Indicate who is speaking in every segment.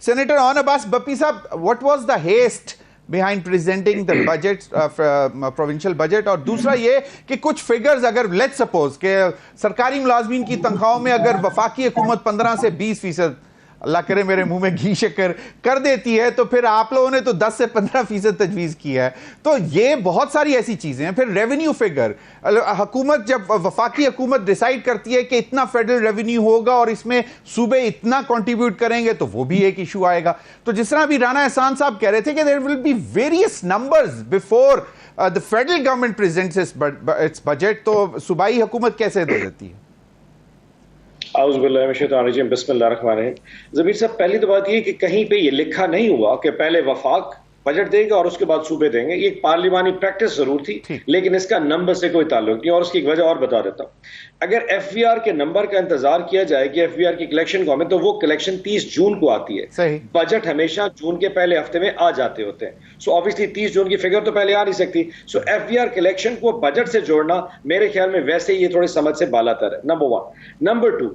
Speaker 1: Senator On Abbas Bappi साहब, what was the haste behind presenting the budget, provincial budget? और दूसरा ये कि कुछ फिगर्स अगर लेट्स सपोज कि सरकारी मुलाजमीन की तनख्वाहों में अगर वफाकी हुकूमत 15 से 20%, अल्लाह करे मेरे मुंह में घी शक्कर, कर देती है, तो फिर आप लोगों ने तो 10 से 15% तजवीज़ किया है। तो ये बहुत सारी ऐसी चीज़ें हैं। फिर रेवेन्यू फिगर, हुकूमत जब वफाकी हुकूमत डिसाइड करती है कि इतना फेडरल रेवेन्यू होगा और इसमें सूबे इतना कंट्रीब्यूट करेंगे, तो वो भी एक इशू आएगा। तो जिस तरह अभी राना एहसान साहब कह रहे थे कि there will be various numbers before the federal government presents its budget, तो सूबाई हुकूमत कैसे दे देती है?
Speaker 2: ज़मीर साहब, पहली तो बात ये कि कहीं पे ये लिखा नहीं हुआ कि पहले वफाक बजट देगा और उसके बाद सूबे देंगे। ये एक पार्लिमानी प्रैक्टिस जरूर थी, लेकिन इसका नंबर से कोई ताल्लुक नहीं। और उसकी एक वजह और बता देता हूं। अगर एफवीआर के नंबर का इंतजार किया जाए कि एफवीआर की कलेक्शन को हमें, तो वो कलेक्शन 30 जून को आती है। बजट हमेशा जून के पहले हफ्ते में आ जाते होते हैं। सो ऑब्वियसली 30 जून की फिगर तो पहले आ नहीं सकती। सो एफवीआर कलेक्शन को बजट से जोड़ना मेरे ख्याल में वैसे ये थोड़े समझ से बालातर है, नंबर 1। नंबर 2,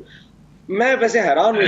Speaker 2: मैं वैसे हैरान हूं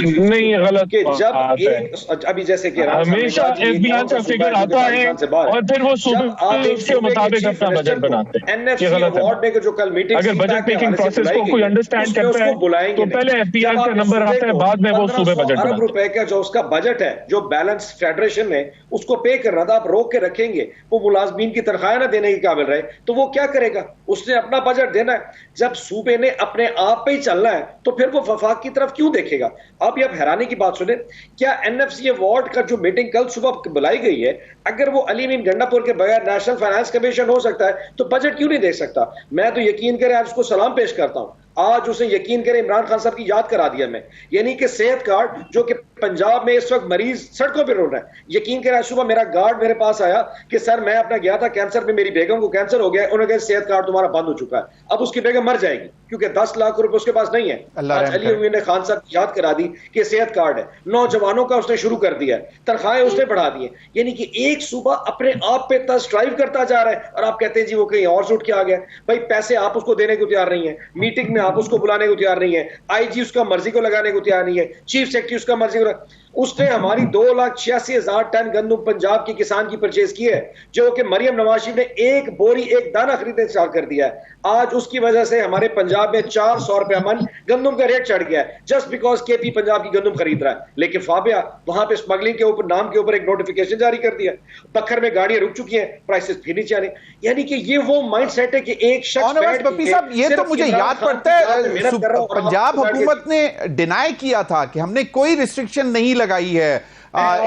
Speaker 2: कि जब एक अभी जैसे कि
Speaker 3: हमेशा एफबीआर का फिगर आता है और फिर वो सूबे के मुताबिक अपना बजट बनाते हैं।
Speaker 2: एनएफसी अवार्ड में जो कल मीटिंग,
Speaker 3: अगर बजट मेकिंग प्रोसेस को कोई अंडरस्टैंड करता है तो पहले एफबीआर का नंबर आता है, बाद में वो सूबे बजट बनाते हैं।
Speaker 2: अरब रुपए का जो उसका बजट है, जो बैलेंस फेडरेशन ने उसको पे करना था, आप रोक के रखेंगे, वो मुलाजमीन की तनख्वाहें ना देने के काबिल रहे, तो वो क्या करेगा? उसने अपना बजट देना है। जब सूबे ने अपने आप पे ही चलना है, तो फिर वो वफाक की तरफ क्यों देखेगा? आप ये हैरानी की बात सुने, क्या एनएफसी अवार्ड का जो मीटिंग कल सुबह बुलाई गई है, अगर वो अली मीन गंडापुर के बगैर नेशनल फाइनेंस कमीशन हो सकता है, तो बजट क्यों नहीं दे सकता? मैं तो यकीन करें आज उसको सलाम पेश करता हूं। आज उसे यकीन करें इमरान खान साहब की याद करा दिया मैं, यानी कि सेहत कार्ड जो कि पंजाब में इस वक्त मरीज सड़कों पर रो रहा है। यकीन करें सुबह मेरा गार्ड मेरे पास आया कि सर मैं अपना गया था कैंसर में, मेरी बेगम को कैंसर हो गया है, उन्होंने कहा सेहत कार्ड तुम्हारा बंद हो चुका है, अब उसकी बेगम मर जाएगी क्योंकि 10 लाख रुपए उसके पास नहीं है। आज अली अमीन ने खान साहब याद करा दी कि सेहत कार्ड है, नौजवानों का उसने शुरू कर दिया है, तनख्वाहें उसने बढ़ा दी है। यानी कि एक सूबा अपने आप पे स्ट्राइव करता जा रहा है और आप कहते हैं जी वो कहीं और से उठ के आ गया। भाई पैसे आप उसको देने को तैयार नहीं है, मीटिंग में आप उसको बुलाने को तैयार नहीं है, आईजी उसका मर्जी को लगाने को तैयार नहीं है, चीफ सेक्रेटरी उसका मर्जी को। उसने हमारी 2,86,000 टन गंदम पंजाब की किसान की परचेज की है, जो कि मरियम नवाज शरीफ ने एक बोरी एक दाना खरीदने स्टार्ट कर दिया है। आज उसकी वजह से हमारे पंजाब में 400 रुपया मन गंदम का रेट चढ़ गया है, जस्ट बिकॉज केपी पंजाब की गंदम खरीद रहा है। लेकिन फाबिया वहां पे स्मगलिंग के ऊपर नाम के ऊपर एक नोटिफिकेशन जारी कर दिया, बखर में गाड़ियां रुक चुकी हैं, प्राइसेस फिर नीचे आने। यानी कि ये वो माइंडसेट है कि एक शख्स
Speaker 1: बप्पी साहब, ये तो मुझे याद पड़ता है पंजाब हुकूमत ने डिनाई किया था कि हमने कोई रिस्ट्रिक्शन नहीं लगाई है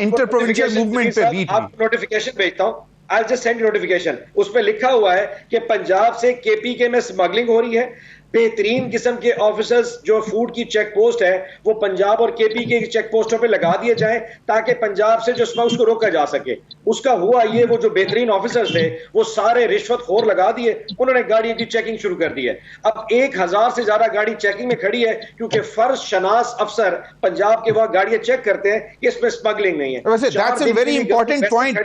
Speaker 1: इंटर प्रोविंशियल मूवमेंट पे भी।
Speaker 2: आप नोटिफिकेशन भेजता हूं, I'll just send नोटिफिकेशन। उसमें लिखा हुआ है कि पंजाब से केपी के में स्मगलिंग हो रही है। बेहतरीन किस्म के ऑफिसर्स जो फूड की चेक पोस्ट है वो पंजाब और केपी के चेक पोस्टों पे लगा दिए जाएं ताकि पंजाब से जो स्मग्लिंग उसको रोका जा सके। उसका हुआ ये, वो जो बेहतरीन ऑफिसर्स थे वो सारे रिश्वतखोर लगा दिए, उन्होंने गाड़ियों की चेकिंग शुरू कर दी है। अब 1000 से ज्यादा गाड़ी चेकिंग में खड़ी है क्योंकि फर्ज शनास अफसर पंजाब के वहां गाड़ियां चेक करते हैं, इसमें स्मगलिंग नहीं है।
Speaker 1: वैसे that's a very important point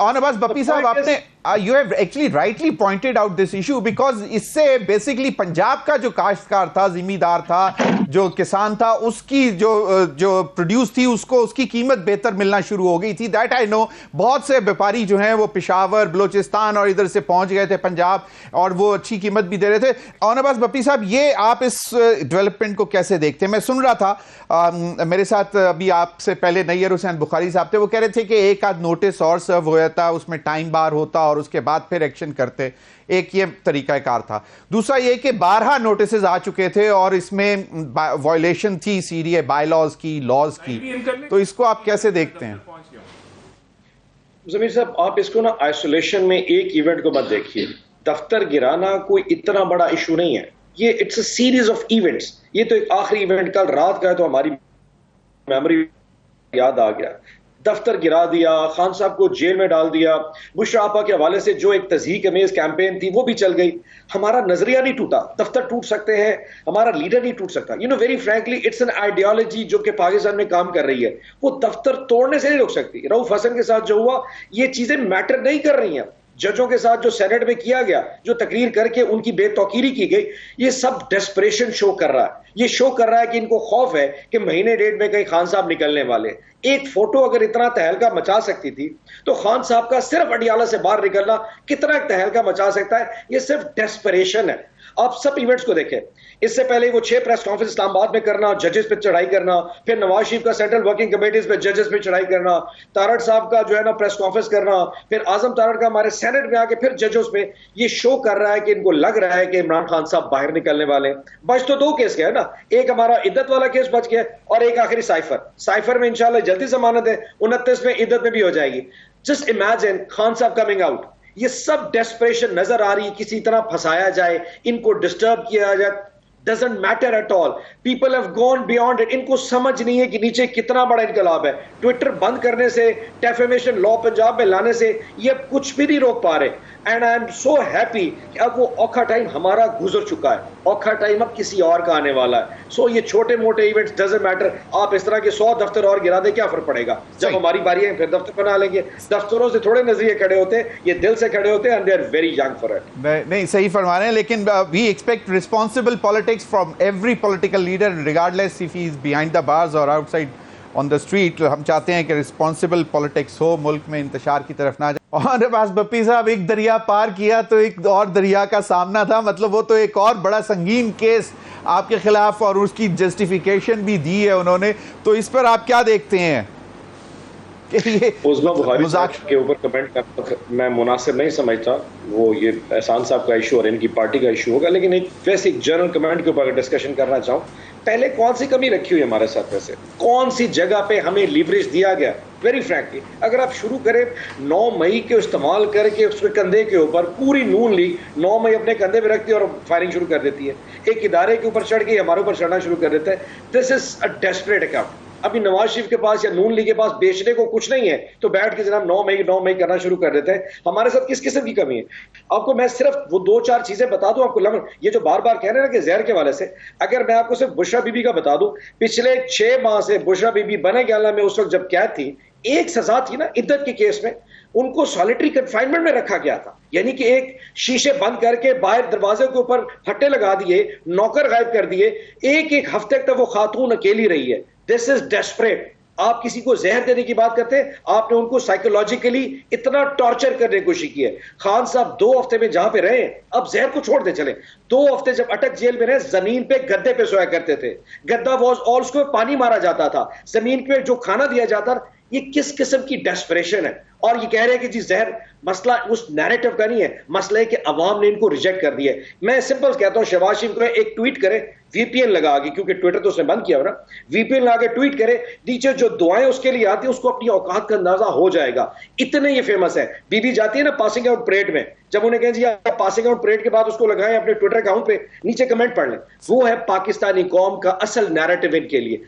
Speaker 1: on Abbas Bappi साहब, आपने you have actually rightly pointed out this issue because इससे बेसिकली पंजाब का जो काश्तकार था, जिमीदार था, जो किसान था, उसकी जो प्रोड्यूस थी उसको उसकी कीमत बेहतर मिलना शुरू हो गई थी। That I know. बहुत से व्यापारी जो हैं वो पेशावर, बलोचिस्तान और इधर से पहुंच गए थे पंजाब और वो अच्छी कीमत भी दे रहे थे। ऑन अब्बास बप्पी साहब, ये आप इस डेवलपमेंट को कैसे देखते हैं? मैं सुन रहा था मेरे साथ अभी आपसे पहले नैयर हुसैन बुखारी साहब थे, वो कह रहे थे कि एक आध नोटिस और सर्व हो जाता, उसमें टाइम बार होता और उसके बाद फिर एक्शन करते। एक ये तरीकाकार था। दूसरा ये कि 12 नोटिस आ चुके थे और इसमें वायलेशन थी सीरिया बायलॉज की, लॉज की, तो इसको आप कैसे देखते हैं?
Speaker 2: जमीर साहब, आप इसको ना आइसोलेशन में एक इवेंट को मत देखिए। दफ्तर गिराना कोई इतना बड़ा इशू नहीं है, ये it's a series of events. ये तो एक आखिरी इवेंट कल रात का है तो हमारी मेमोरी याद आ गया। दफ्तर गिरा दिया, खान साहब को जेल में डाल दिया, बुशरा आपा के हवाले से जो एक तज़हीक अमेज कैंपेन थी वो भी चल गई। हमारा नजरिया नहीं टूटा। दफ्तर टूट सकते हैं, हमारा लीडर नहीं टूट सकता। Very frankly it's an ideology जो कि पाकिस्तान में काम कर रही है, वो दफ्तर तोड़ने से नहीं रोक सकती। रऊफ हसन के साथ जो हुआ, ये चीजें मैटर नहीं कर रही हैं। जजों के साथ जो सेनेट में किया गया, जो तकरीर करके उनकी बेतौकीरी की गई, ये सब डेस्परेशन शो कर रहा है। ये शो कर रहा है कि इनको खौफ है कि महीने डेढ़ में कहीं खान साहब निकलने वाले। एक फोटो अगर इतना तहलका मचा सकती थी तो खान साहब का सिर्फ अडियाला से बाहर निकलना कितना तहलका मचा सकता है। ये सिर्फ डेस्परेशन है। आप सब इवेंट्स को देखें, इससे पहले वो 6 प्रेस कॉन्फ्रेंस इस्लामाबाद में करना, जजेस पे चढ़ाई करना, फिर नवाज शरीफ का सेंट्रल वर्किंग कमेटीज पे जजेस पे चढ़ाई करना, तारड़ साहब का जो है ना प्रेस कॉन्फ्रेंस करना, फिर आजम तारड़ का हमारे सेनेट में आके फिर जजेस पे। ये शो कर रहा है कि इनको लग रहा है कि इमरान खान साहब बाहर निकलने वाले। बच तो 2 केस गए ना, एक हमारा इद्दत वाला केस बच गया और एक आखिरी साइफर में इंशाल्लाह जल्दी जमानत है, 29 में इद्दत में भी हो जाएगी। जस्ट इमेजिन खान साहब कमिंग आउट। ये सब डेस्परेशन नजर आ रही है, किसी तरह फंसाया जाए, इनको डिस्टर्ब किया जाए। Doesn't matter at all. People have gone beyond it. इनको समझ नहीं है कि नीचे कितना बड़ा इनकलाब है। ट्विटर बंद करने से, डेफेमेशन लॉ पंजाब में लाने से ये कुछ भी नहीं रोक पा रहे। And I am so happy कि अब वो औखा टाइम हमारा गुजर चुका है। औखा टाइम अब किसी और का आने वाला है। सो ये छोटे मोटे इवेंट्स डजंट मैटर। आप इस तरह के 100 दफ्तर और गिरा दे, क्या फर्क पड़ेगा? जब हमारी बारी है फिर दफ्तर बना लेंगे। दफ्तरों से थोड़े नजरिए खड़े होते हैं, ये दिल से खड़े होते हैं, and they are very young for it.
Speaker 1: नहीं, सही फरमा रहे हैं, लेकिन we expect responsible politics from every political leader regardless if he is behind the bars और आउटसाइड ऑन द स्ट्रीट। हम चाहते हैं कि रिस्पॉन्सिबल पॉलिटिक्स हो, मुल्क में इंतशार की तरफ ना जाए। और बस बप्पी साहब, एक दरिया पार किया तो एक और दरिया का सामना था। मतलब वो तो एक और बड़ा संगीन केस आपके खिलाफ और उसकी जस्टिफिकेशन भी दी है उन्होंने। तो इस पर आप क्या देखते हैं?
Speaker 2: उस्मा बुखारी के ऊपर कमेंट मैं मुनासिब नहीं समझता। वो ये एहसान साहब का इशू और इनकी पार्टी का इशू होगा, लेकिन एक वैसे एक जनरल कमेंट के ऊपर डिस्कशन करना चाहूँ। पहले कौन सी कमी रखी हुई हमारे साथ? वैसे कौन सी जगह पे हमें लीवरेज दिया गया? वेरी फ्रैंकली, अगर आप शुरू करें 9 मई के इस्तेमाल करके उसके कंधे के ऊपर, पूरी नून लीग 9 मई अपने कंधे पे रखती है और फायरिंग शुरू कर देती है। एक इदारे के ऊपर चढ़ के हमारे ऊपर चढ़ना शुरू कर देता है। This is a desperate account. अभी नवाज शरीफ के पास या नून लीग के पास बेचने को कुछ नहीं है, तो बैठ के जनाब 9 मई करना शुरू कर देते हैं। हमारे साथ किस किस्म की कमी है? आपको मैं सिर्फ वो 2-4 चीजें बता दूं आपको। ये जो बार बार कह रहे हैं ना कि जहर के वाले से, अगर मैं आपको सिर्फ बुशरा बीबी का बता दूं, पिछले 6 माह से बुशरा बीबी बने ग्याला में उस वक्त जब कैद थी, एक सजा थी ना इद्दत के केस में, उनको सॉलिटरी कंफाइनमेंट में रखा गया था। यानी कि एक शीशे बंद करके बाहर दरवाजे के ऊपर हट्टे लगा दिए, नौकर गायब कर दिए। एक हफ्ते तक वो खातून अकेली रही है। This is desperate. आप किसी को जहर देने की बात करते हैं, आपने उनको साइकोलॉजिकली इतना टॉर्चर करने की कोशिश की है। खान साहब 2 हफ्ते में जहां पे रहे, अब जहर को छोड़ दे चले। 2 हफ्ते जब अटक जेल में रहे, जमीन पे गद्दे पे सोया करते थे। गद्दा वॉज और उसको पानी मारा जाता था, जमीन पे जो खाना दिया जाता। ये किस किस्म की डेस्परेशन है? और ये कह रहे हैं कि जी जहर, मसला उस नैरेटिव का नहीं है, मसला है कि अवाम ने इनको रिजेक्ट कर दिया है। मैं सिंपल कहता हूं, शहबाज शरीफ को एक ट्वीट करे वीपीएन लगा के, क्योंकि ट्विटर तो उसने बंद किया हो ना, वीपीएन लगा के ट्वीट करे, नीचे जो दुआएं उसके लिए आती है उसको अपनी औकात का अंदाजा हो जाएगा। इतने ये फेमस है। बीबी जाती है ना पासिंग आउट परेड में, जब उन्हें कहें जी आप पासिंग आउट परेड के बाद उसको लगाएं अपने ट्विटर अकाउंट पे, नीचे कमेंट पढ़ लें। वो है पाकिस्तानी कौम का असल नैरेटिव इनके लिए।